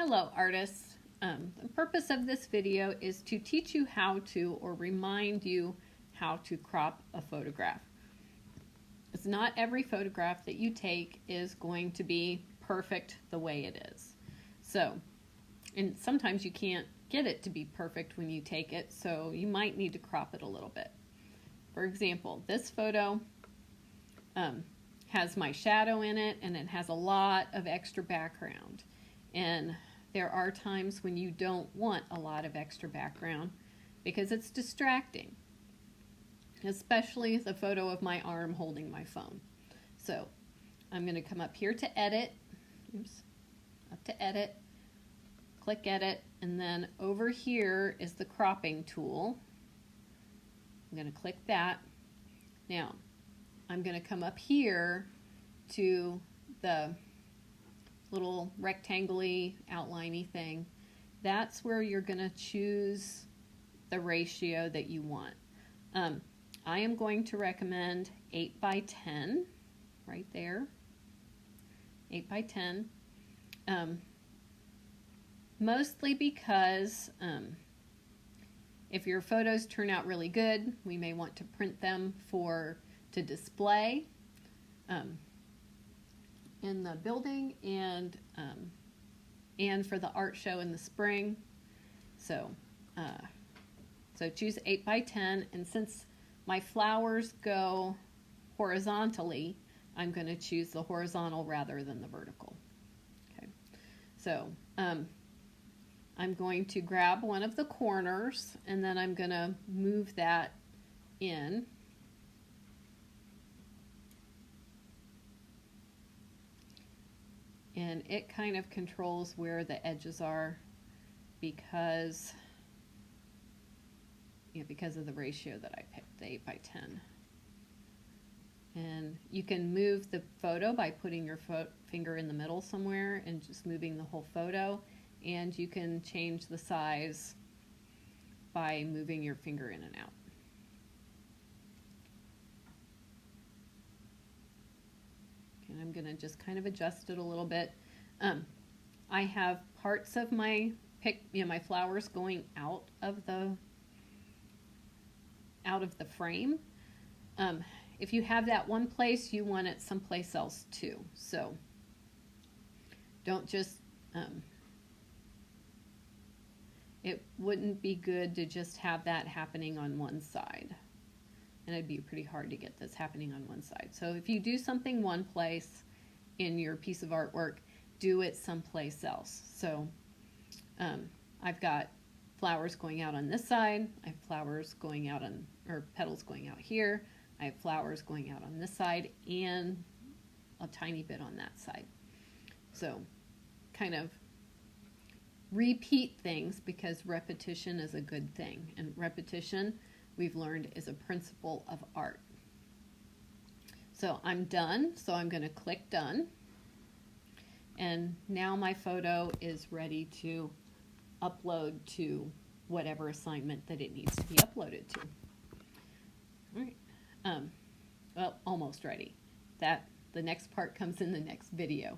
Hello artists. The purpose of this video is to teach you how to, or remind you how to crop a photograph. It's not every photograph that you take is going to be perfect the way it is. So, and sometimes you can't get it to be perfect when you take it, so you might need to crop it a little bit. For example, this photo has my shadow in it, and it has a lot of extra background. And there are times when you don't want a lot of extra background because it's distracting, especially the photo of my arm holding my phone. So I'm going to come up here to edit, up to edit, click edit, and then over here is the cropping tool. I'm going to click that. Now I'm going to come up here to the little rectangle-y, outline-y thing. That's where you're going to choose the ratio that you want. I am going to recommend 8 by 10, right there, 8 by 10, mostly because if your photos turn out really good, we may want to print them to display in the building and for the art show in the spring. So choose 8 by 10, and since my flowers go horizontally, I'm going to choose the horizontal rather than the vertical. Okay, so I'm going to grab one of the corners, and then I'm going to move that in. And it kind of controls where the edges are because of the ratio that I picked, the 8 by 10. And you can move the photo by putting your finger in the middle somewhere and just moving the whole photo. And you can change the size by moving your finger in and out. And I'm going to just kind of adjust it a little bit. I have parts of my my flowers going out of the frame. If you have that one place, you want it someplace else too. So don't just it wouldn't be good to just have that happening on one side. And it'd be pretty hard to get this happening on one side. So if you do something one place in your piece of artwork, do it someplace else. So I've got flowers going out on this side. I have flowers going out on, or petals going out here. I have flowers going out on this side and a tiny bit on that side. So kind of repeat things because repetition is a good thing. And repetition, we've learned, is a principle of art. So I'm done, so I'm going to click done. And now my photo is ready to upload to whatever assignment that it needs to be uploaded to. All right. Well, almost ready. The next part comes in the next video.